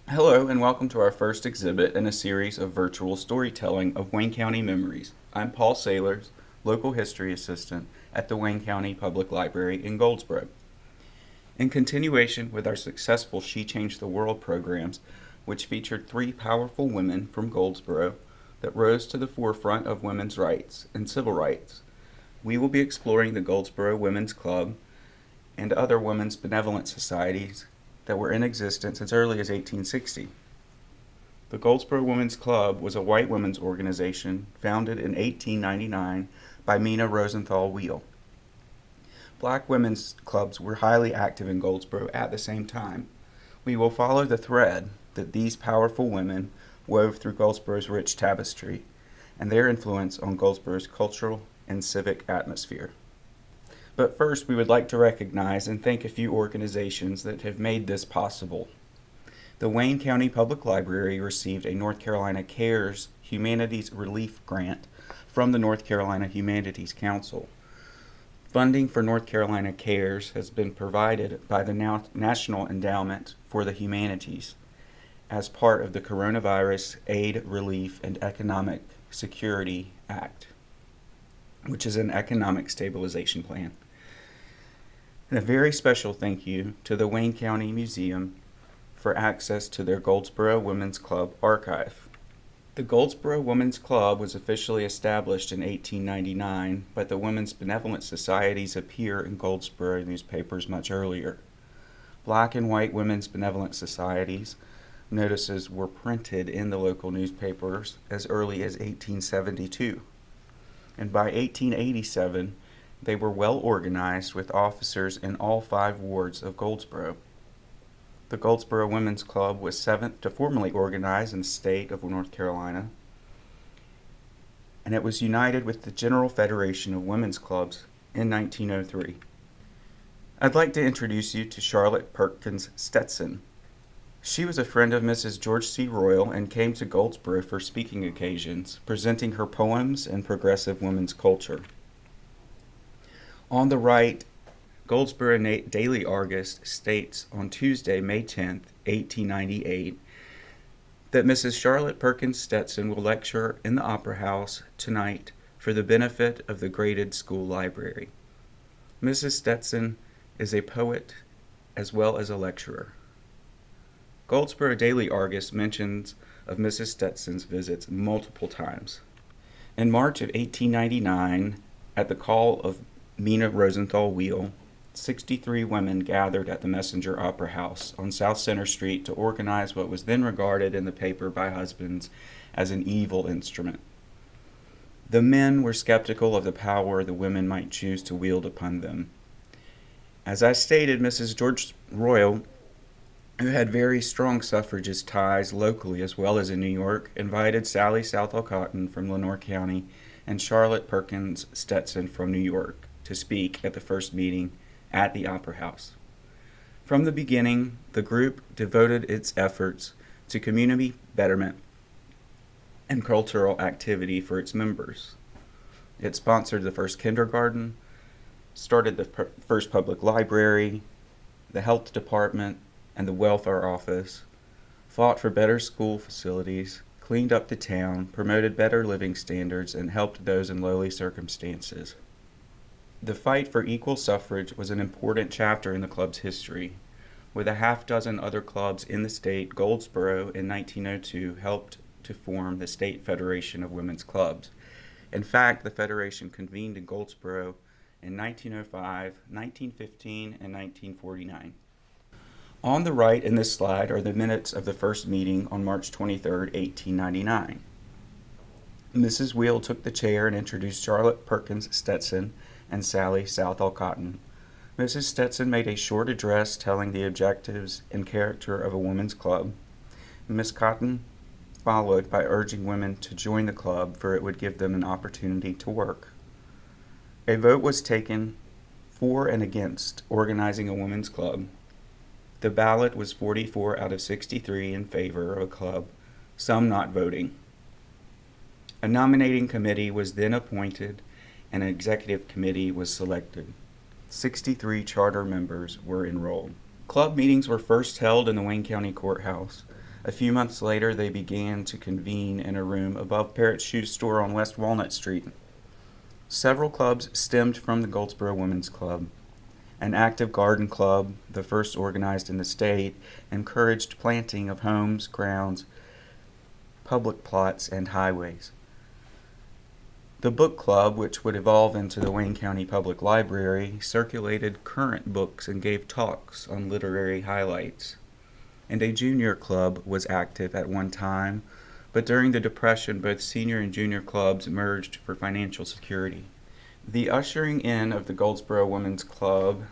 Hello and welcome to our first exhibit in a series of virtual storytelling of Wayne County Memories. I'm Paul Sailors, local history assistant at the Wayne County Public Library in Goldsboro. In continuation with our successful She Changed the World programs, which featured three powerful women from Goldsboro that rose to the forefront of women's rights and civil rights, we will be exploring the Goldsboro Women's Club and other women's benevolent societies that were in existence as early as 1860. The Goldsboro Women's Club was a white women's organization founded in 1899 by Mina Rosenthal Wheel. Black women's clubs were highly active in Goldsboro at the same time. We will follow the thread that these powerful women wove through Goldsboro's rich tapestry and their influence on Goldsboro's cultural and civic atmosphere. But first, we would like to recognize and thank a few organizations that have made this possible. The Wayne County Public Library received a North Carolina Cares Humanities Relief Grant from the North Carolina Humanities Council. Funding for North Carolina Cares has been provided by the National Endowment for the Humanities as part of the Coronavirus Aid, Relief, and Economic Security Act, which is an economic stabilization plan. And a very special thank you to the Wayne County Museum for access to their Goldsboro Women's Club archive. The Goldsboro Women's Club was officially established in 1899, but the women's benevolent societies appear in Goldsboro newspapers much earlier. Black and white women's benevolent societies notices were printed in the local newspapers as early as 1872. And by 1887, they were well organized with officers in all 5 wards of Goldsboro. The Goldsboro Women's Club was 7th to formally organize in the state of North Carolina, and it was united with the General Federation of Women's Clubs in 1903. I'd like to introduce you to Charlotte Perkins Stetson. She was a friend of Mrs. George C. Royal and came to Goldsboro for speaking occasions, presenting her poems and progressive women's culture. On the right, Goldsboro Daily Argus states on Tuesday, May 10, 1898, that Mrs. Charlotte Perkins Stetson will lecture in the Opera House tonight for the benefit of the graded school library. Mrs. Stetson is a poet as well as a lecturer. Goldsboro Daily Argus mentions of Mrs. Stetson's visits multiple times. In March of 1899, at the call of Mina Rosenthal Wheel, 63 women gathered at the Messenger Opera House on South Center Street to organize what was then regarded in the paper by husbands as an evil instrument. The men were skeptical of the power the women might choose to wield upon them. As I stated, Mrs. George Royal, who had very strong suffragist ties locally as well as in New York, invited Sally Southall Cotton from Lenore County and Charlotte Perkins Stetson from New York to speak at the first meeting at the Opera House. From the beginning, the group devoted its efforts to community betterment and cultural activity for its members. It sponsored the first kindergarten, started the first public library, the health department, and the welfare office, fought for better school facilities, cleaned up the town, promoted better living standards, and helped those in lowly circumstances. The fight for equal suffrage was an important chapter in the club's history. With a half-dozen other clubs in the state, Goldsboro in 1902 helped to form the State Federation of Women's Clubs. In fact, the Federation convened in Goldsboro in 1905, 1915, and 1949. On the right in this slide are the minutes of the first meeting on March 23, 1899. Mrs. Wheel took the chair and introduced Charlotte Perkins Stetson and Sally Southall Cotton. Mrs. Stetson made a short address telling the objectives and character of a women's club. Miss Cotton followed by urging women to join the club, for it would give them an opportunity to work. A vote was taken for and against organizing a women's club. The ballot was 44 out of 63 in favor of a club, some not voting. A nominating committee was then appointed and an executive committee was selected. 63 charter members were enrolled. Club meetings were first held in the Wayne County Courthouse. A few months later, they began to convene in a room above Parrott's Shoe Store on West Walnut Street. Several clubs stemmed from the Goldsboro Women's Club. An active garden club, the first organized in the state, encouraged planting of homes, grounds, public plots, and highways. The book club, which would evolve into the Wayne County Public Library, circulated current books and gave talks on literary highlights. And a junior club was active at one time, but during the Depression, both senior and junior clubs merged for financial security. The ushering in of the Goldsboro Women's Club,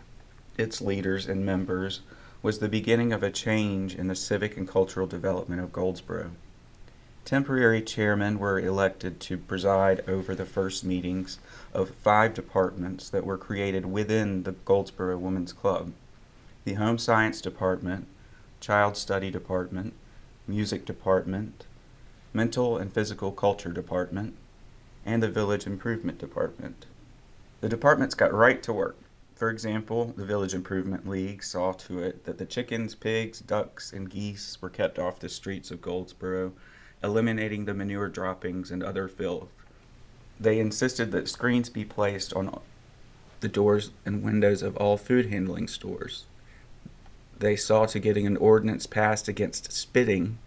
its leaders and members, was the beginning of a change in the civic and cultural development of Goldsboro. Temporary chairmen were elected to preside over the first meetings of 5 departments that were created within the Goldsboro Women's Club: the Home Science Department, Child Study Department, Music Department, Mental and Physical Culture Department, and the Village Improvement Department. The departments got right to work. For example, the Village Improvement League saw to it that the chickens, pigs, ducks, and geese were kept off the streets of Goldsboro, eliminating the manure droppings and other filth. They insisted that screens be placed on the doors and windows of all food handling stores. They saw to getting an ordinance passed against spitting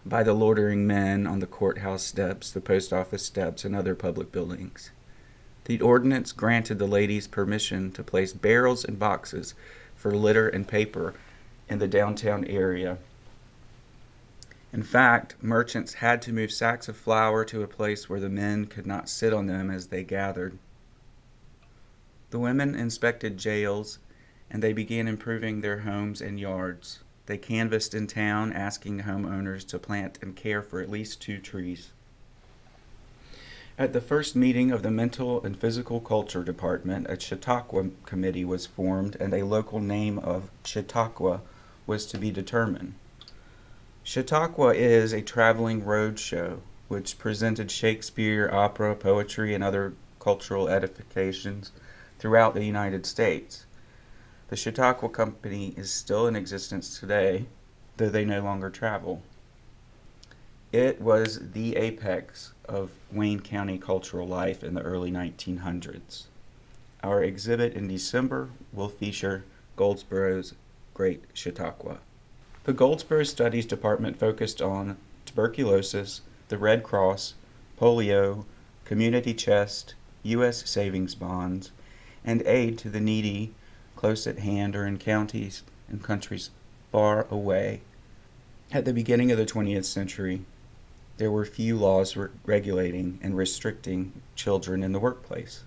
by the loitering men on the courthouse steps, the post office steps, and other public buildings. The ordinance granted the ladies permission to place barrels and boxes for litter and paper in the downtown area. In fact, merchants had to move sacks of flour to a place where the men could not sit on them as they gathered. The women inspected jails, and they began improving their homes and yards. They canvassed in town, asking homeowners to plant and care for at least 2 trees. At the first meeting of the Mental and Physical Culture Department, a Chautauqua committee was formed, and a local name of Chautauqua was to be determined. Chautauqua is a traveling road show which presented Shakespeare, opera, poetry, and other cultural edifications throughout the United States. The Chautauqua Company is still in existence today, though they no longer travel. It was the apex of Wayne County cultural life in the early 1900s. Our exhibit in December will feature Goldsboro's Great Chautauqua. The Goldsboro Studies Department focused on tuberculosis, the Red Cross, polio, community chest, U.S. savings bonds, and aid to the needy close at hand or in counties and countries far away. At the beginning of the 20th century, there were few laws regulating and restricting children in the workplace.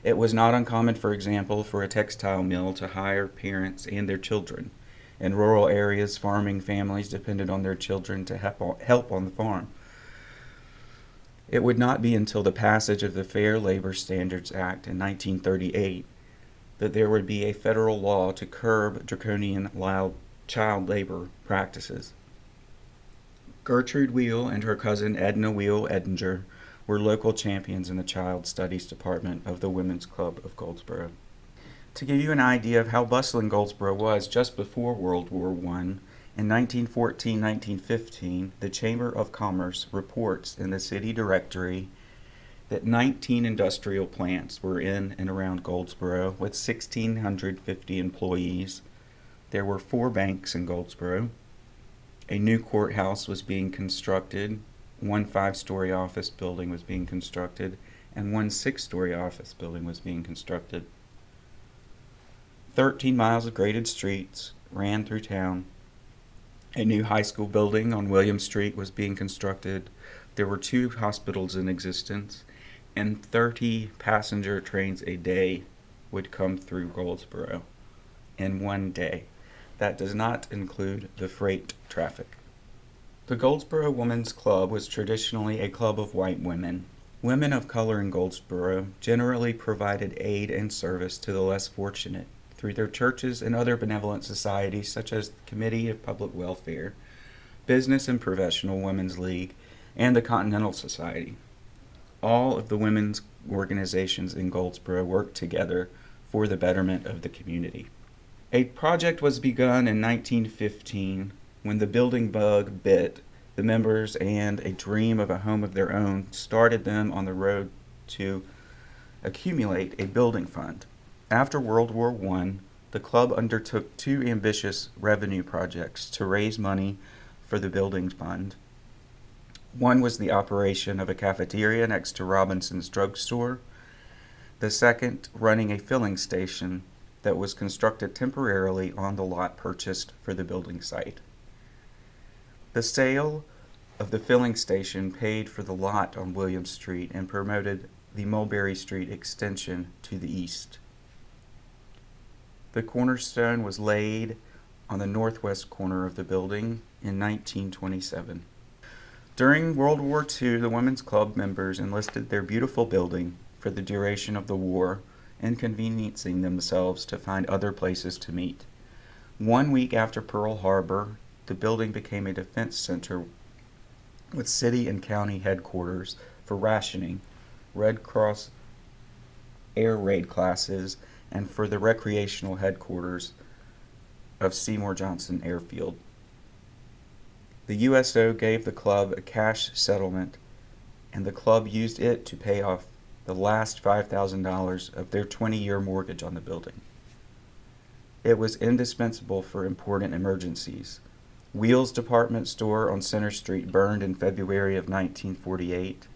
It was not uncommon, for example, for a textile mill to hire parents and their children. In rural areas, farming families depended on their children to help on the farm. It would not be until the passage of the Fair Labor Standards Act in 1938 that there would be a federal law to curb draconian child labor practices. Gertrude Weil and her cousin Edna Weil Edinger were local champions in the Child Studies Department of the Women's Club of Goldsboro. To give you an idea of how bustling Goldsboro was just before World War I, in 1914-1915, the Chamber of Commerce reports in the city directory that 19 industrial plants were in and around Goldsboro with 1,650 employees. There were 4 banks in Goldsboro. A new courthouse was being constructed. 1 5-story office building was being constructed, and 1 6-story office building was being constructed. 13 miles of graded streets ran through town. A new high school building on William Street was being constructed. There were 2 hospitals in existence, and 30 passenger trains a day would come through Goldsboro in one day. That does not include the freight traffic. The Goldsboro Women's Club was traditionally a club of white women. Women of color in Goldsboro generally provided aid and service to the less fortunate through their churches and other benevolent societies such as the Committee of Public Welfare, Business and Professional Women's League, and the Continental Society. All of the women's organizations in Goldsboro worked together for the betterment of the community. A project was begun in 1915 When the building bug bit, the members and a dream of a home of their own started them on the road to accumulate a building fund. After World War I, the club undertook two ambitious revenue projects to raise money for the building fund. One was the operation of a cafeteria next to Robinson's drugstore. The second, running a filling station that was constructed temporarily on the lot purchased for the building site. The sale of the filling station paid for the lot on William Street and promoted the Mulberry Street extension to the east. The cornerstone was laid on the northwest corner of the building in 1927. During World War II, the Women's Club members enlisted their beautiful building for the duration of the war, inconveniencing themselves to find other places to meet. 1 week after Pearl Harbor, the building became a defense center with city and county headquarters for rationing, Red Cross air raid classes, and for the recreational headquarters of Seymour Johnson Airfield. The USO gave the club a cash settlement, and the club used it to pay off the last $5,000 of their 20-year mortgage on the building. It was indispensable for important emergencies. WEIL'S department store on Center Street burned in February of 1948.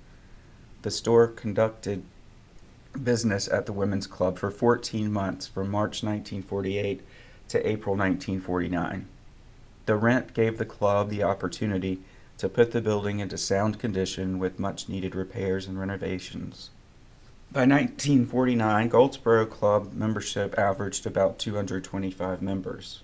The store conducted business at the Women's Club for 14 months from March 1948 to April 1949. The rent gave the club the opportunity to put the building into sound condition with much needed repairs and renovations. By 1949, Goldsboro Club membership averaged about 225 members.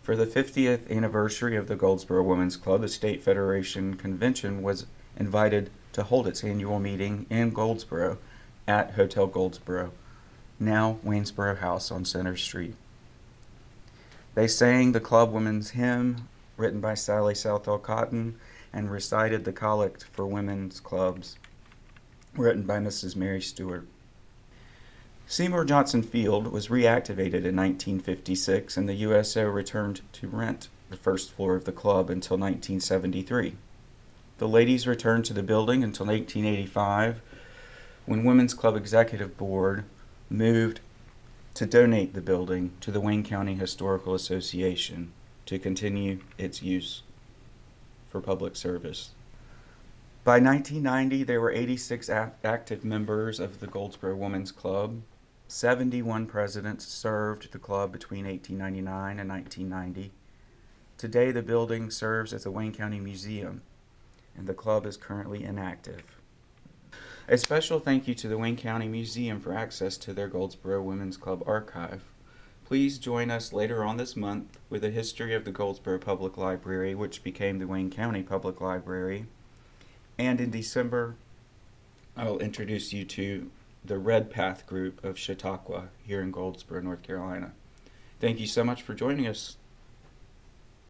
For the 50th anniversary of the Goldsboro Women's Club, the State Federation Convention was invited to hold its annual meeting in Goldsboro at Hotel Goldsboro, now Waynesboro House on Center Street. They sang the club women's hymn, written by Sally Southall Cotton, and recited the collect for women's clubs, written by Mrs. Mary Stewart. Seymour Johnson Field was reactivated in 1956, and the USO returned to rent the first floor of the club until 1973. The ladies returned to the building until 1985, when Women's Club Executive Board moved to donate the building to the Wayne County Historical Association to continue its use for public service. By 1990, there were 86 active members of the Goldsboro Women's Club. 71 presidents served the club between 1899 and 1990. Today, the building serves as the Wayne County Museum, and the club is currently inactive. A special thank you to the Wayne County Museum for access to their Goldsboro Women's Club archive. Please join us later on this month with a history of the Goldsboro Public Library, which became the Wayne County Public Library. And in December, I'll introduce you to the Red Path group of Chautauqua here in Goldsboro, North Carolina. Thank you so much for joining us.